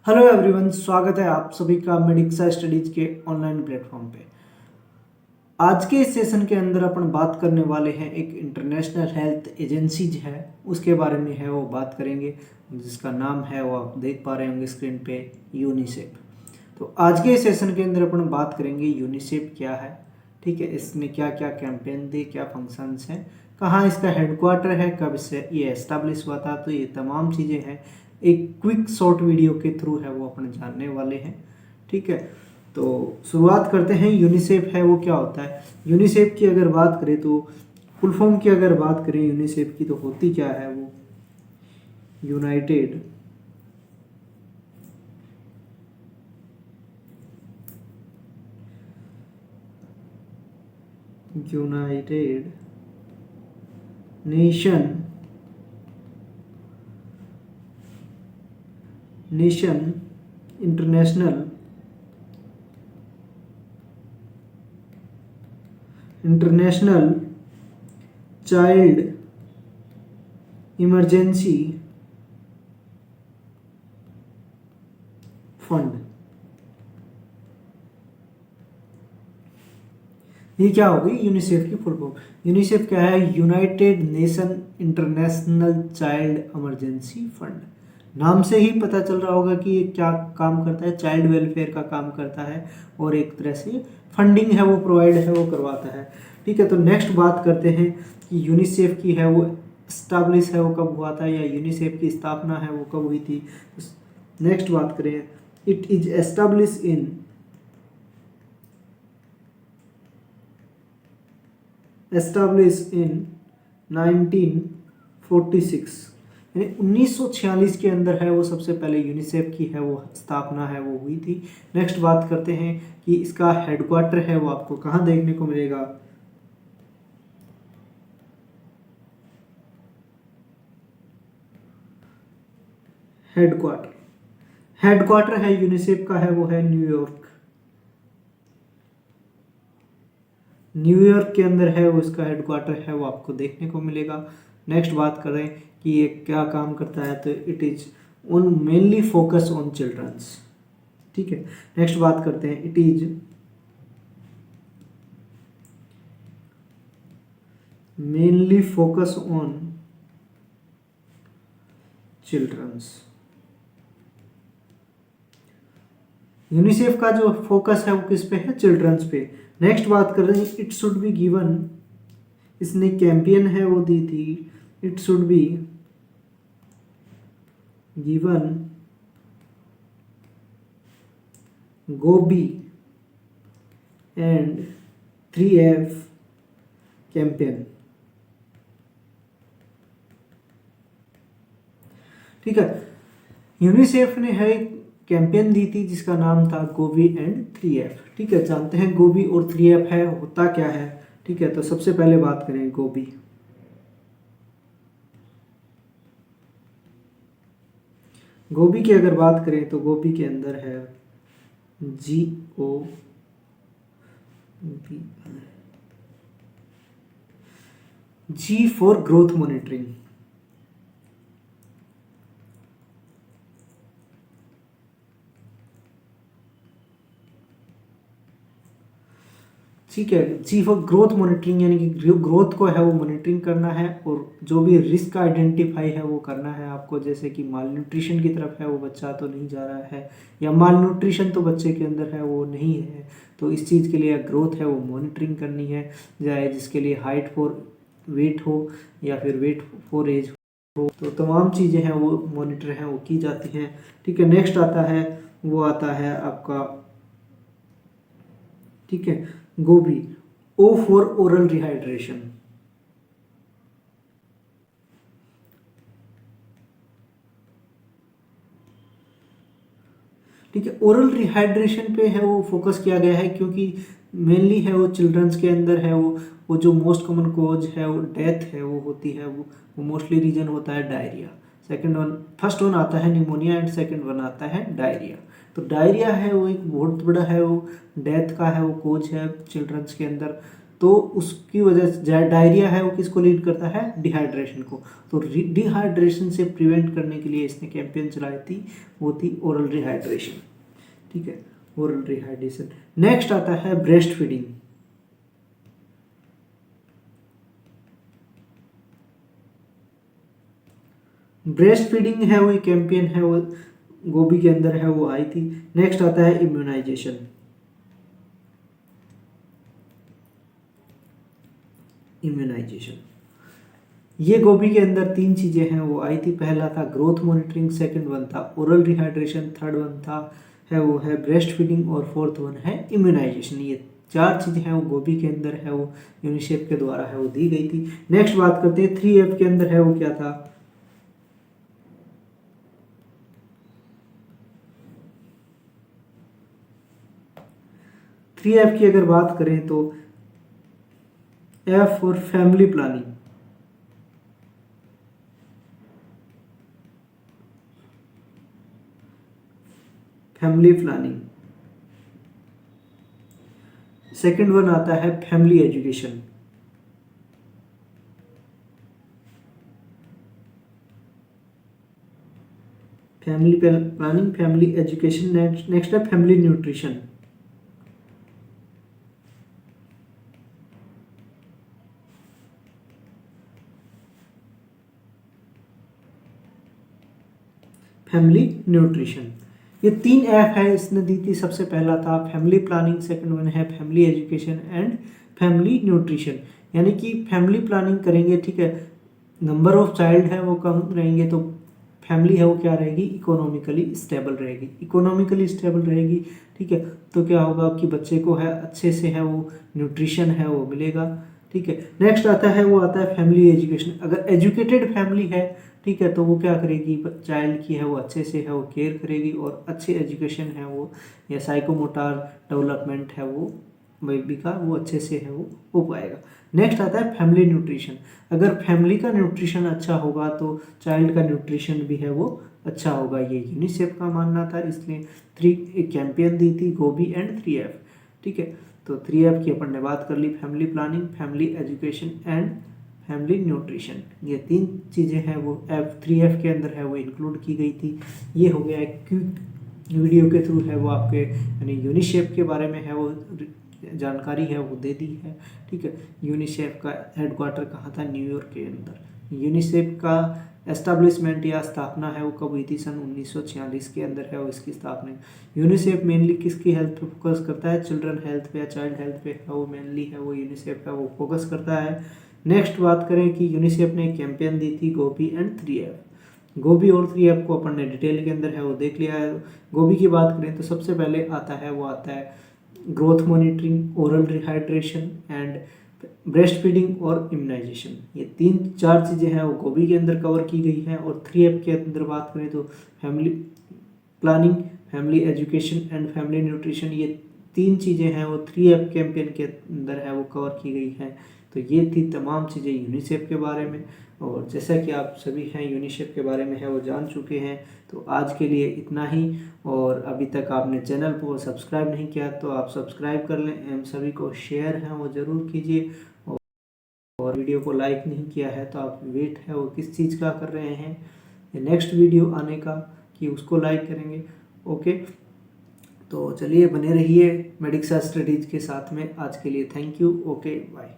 Hello everyone, स्वागत है आप सभी का मेडिक्सा स्टडीज के ऑनलाइन प्लेटफॉर्म पे। आज के इस सेशन के अंदर अपन बात करने वाले हैं एक इंटरनेशनल हेल्थ एजेंसी जो है उसके बारे में है वो बात करेंगे, जिसका नाम है वो आप देख पा रहे होंगे स्क्रीन पे, यूनिसेफ। तो आज के इस सेशन के अंदर अपन बात करेंगे यूनिसेफ क्या है, ठीक है, इसमें क्या क्या कैंपेन थे, क्या फंक्शंस हैं, कहाँ इसका हेडक्वार्टर है, कब से ये एस्टेब्लिश हुआ था, तो ये तमाम चीज़ें हैं एक क्विक शॉर्ट वीडियो के थ्रू है वो अपन जानने वाले हैं। ठीक है, तो शुरुआत करते हैं। यूनिसेफ है वो क्या होता है। यूनिसेफ की अगर बात करें तो फुल फॉर्म की अगर बात करें यूनिसेफ की तो होती क्या है वो, United United nation international child emergency fund. ये क्या होगी यूनिसेफ की फुल फॉर्म। यूनिसेफ क्या है, United nation international child emergency fund. नाम से ही पता चल रहा होगा कि ये क्या काम करता है, चाइल्ड वेलफेयर का काम करता है और एक तरह से फंडिंग है वो प्रोवाइड है वो करवाता है। ठीक है, तो नेक्स्ट बात करते हैं कि यूनिसेफ की है वो स्टैब्लिश है वो कब हुआ था, या यूनिसेफ की स्थापना है वो कब हुई थी। नेक्स्ट बात करें, it is establish in established in 1946, यानी 1946 के अंदर है वो सबसे पहले यूनिसेफ की है वो स्थापना है वो हुई थी। नेक्स्ट बात करते हैं कि इसका हेडक्वार्टर है वो आपको कहाँ देखने को मिलेगा। हेडक्वार्टर है यूनिसेफ का है वो है न्यूयॉर्क के अंदर है वो इसका हेडक्वार्टर है वो आपको देखने को मिलेगा। नेक्स्ट बात करें कि ये क्या काम करता है, तो it is on mainly focus on childrens. ठीक है, नेक्स्ट बात करते हैं, it is mainly focus on childrens. UNICEF का जो फोकस है वो किस पे है, चिल्ड्रंस पे। नेक्स्ट बात कर रहे हैं, इट शुड बी गिवन, इसने कैंपेन है वो दी थी, it should be given Gobi and 3F campaign. ठीक है, यूनिसेफ ने है कैंपेन दी थी जिसका नाम था गोबी एंड 3F। ठीक है, जानते हैं गोबी और 3F है होता क्या है। ठीक है, तो सबसे पहले बात करें गोबी। गोबी की अगर बात करें तो गोबी के अंदर है G फॉर ग्रोथ मॉनिटरिंग। ठीक है, जी फॉर ग्रोथ मॉनिटरिंग, यानी कि ग्रोथ को है वो मॉनिटरिंग करना है और जो भी रिस्क आइडेंटिफाई है वो करना है आपको, जैसे कि माल न्यूट्रिशन की तरफ है वो बच्चा तो नहीं जा रहा है, या माल न्यूट्रिशन तो बच्चे के अंदर है वो नहीं है, तो इस चीज़ के लिए ग्रोथ है वो मॉनिटरिंग करनी है, चाहे जिसके लिए हाइट फॉर वेट हो या फिर वेट फॉर एज हो, तो तमाम चीज़ें हैं वो मॉनिटर हैं वो की जाती हैं। ठीक है, नेक्स्ट आता है वो आता है आपका, ठीक है, गोबी, ओ फॉर ओरल रिहाइड्रेशन। ठीक है, ओरल रिहाइड्रेशन पे है वो फोकस किया गया है, क्योंकि मेनली है वो चिल्ड्रंस के अंदर है वो जो मोस्ट कॉमन कॉज है वो डेथ है वो होती है, वो मोस्टली रीजन होता है diarrhoea. Second one, first one आता है निमोनिया एंड सेकंड वन आता है डायरिया। तो डायरिया है वो एक बहुत बड़ा है वो डेथ का है वो कोज है चिल्ड्रंस के अंदर। तो उसकी वजह से डायरिया है वो किसको लीड करता है, डिहाइड्रेशन को। तो डिहाइड्रेशन से प्रिवेंट करने के लिए इसने कैंपेन चलाई थी, वो थी ओरल रिहाइड्रेशन। ठीक है, ओरल रिहाइड्रेशन। नेक्स्ट आता है ब्रेस्ट फीडिंग। ब्रेस्ट फीडिंग है वो कैंपेन है वो गोभी के अंदर है वो आई थी। नेक्स्ट आता है इम्यूनाइजेशन। इम्यूनाइजेशन ये गोभी के अंदर 3 चीजें हैं वो आई थी। पहला था ग्रोथ मॉनिटरिंग, सेकंड वन था ओरल रिहाइड्रेशन, थर्ड वन था वो है ब्रेस्ट फीडिंग और फोर्थ वन है इम्यूनाइजेशन। ये 4 चीजें हैं वो गोभी के अंदर है वो यूनिसेफ के द्वारा है वो दी गई थी। नेक्स्ट बात करते हैं 3F के अंदर है वो क्या था। 3F की अगर बात करें तो F for family planning. Family planning. Second one आता है family education. Family planning, family education. Next है फैमिली न्यूट्रिशन। Family nutrition. ये 3 F है इसने दी थी। सबसे पहला था फैमिली प्लानिंग, सेकंड वन है family education and family nutrition. यानी कि फैमिली प्लानिंग करेंगे, ठीक है, नंबर ऑफ चाइल्ड है वो कम रहेंगे तो फैमिली है वो क्या रहेगी, इकोनॉमिकली स्टेबल रहेगी। इकोनॉमिकली स्टेबल रहेगी, ठीक है, तो क्या होगा कि बच्चे को है अच्छे से है वो न्यूट्रिशन है वो मिलेगा। ठीक है, नेक्स्ट आता है वो आता है फैमिली एजुकेशन। अगर एजुकेटेड फैमिली है, ठीक है, तो वो क्या करेगी, चाइल्ड की है वो अच्छे से है वो केयर करेगी और अच्छी एजुकेशन है वो या साइकोमोटर डेवलपमेंट है वो बेबी का वो अच्छे से है वो हो पाएगा। नेक्स्ट आता है फैमिली न्यूट्रिशन। अगर फैमिली का न्यूट्रिशन अच्छा होगा तो चाइल्ड का न्यूट्रिशन भी है वो अच्छा होगा। ये यूनिसेफ का मानना था, इसलिए 3 कैंपेन दी थी, गोभी एंड 3F। ठीक है, तो 3F की अपन ने बात कर ली, family planning, family education and family nutrition. ये 3 चीज़ें हैं वो F3F के अंदर है वो इंक्लूड की गई थी। ये हो गया एक क्विक वीडियो के थ्रू है वो आपके यानी यूनिसेफ के बारे में है वो जानकारी है वो दे दी है। ठीक है, यूनिसेफ का हेडक्वार्टर कहाँ था, न्यूयॉर्क के अंदर। यूनिसेफ का एस्टेब्लिशमेंट या स्थापना है वो कब हुई थी, सन 1946 के अंदर है वो इसकी स्थापना। यूनिसेफ मेनली किसकी हेल्थ पे फोकस करता है, चिल्ड्रन हेल्थ पे या चाइल्ड हेल्थ पे है वो मेनली है वो यूनिसेफ का वो फोकस करता है। नेक्स्ट बात करें कि यूनिसेफ ने कैंपेन दी थी गोभी एंड 3F। गोभी और 3F को अपन ने डिटेल के अंदर है वो देख लिया है। गोभी की बात करें तो सबसे पहले आता है वो आता है growth monitoring, oral rehydration and breast feeding और इम्यूनाइजेशन। ये 3-4 चीज़ें हैं वो गोभी के अंदर कवर की गई हैं। और 3F के अंदर बात करें तो family planning, family education and family nutrition. ये 3 चीज़ें हैं वो 3F कैंपेन के अंदर है वो कवर की गई हैं। तो ये थी तमाम चीज़ें यूनिसेफ के बारे में। और जैसा कि आप सभी हैं यूनिसेफ के बारे में है वो जान चुके हैं, तो आज के लिए इतना ही। और अभी तक आपने चैनल को सब्सक्राइब नहीं किया तो आप सब्सक्राइब कर लें एवं सभी को शेयर है वो ज़रूर कीजिए। और वीडियो को लाइक नहीं किया है तो आप वेट है वो किस चीज़ का कर रहे हैं, नेक्स्ट वीडियो आने का कि उसको लाइक करेंगे। ओके, तो चलिए बने रहिए मेडिक्सा स्टडीज़ के साथ में। आज के लिए थैंक यू। Okay, bye.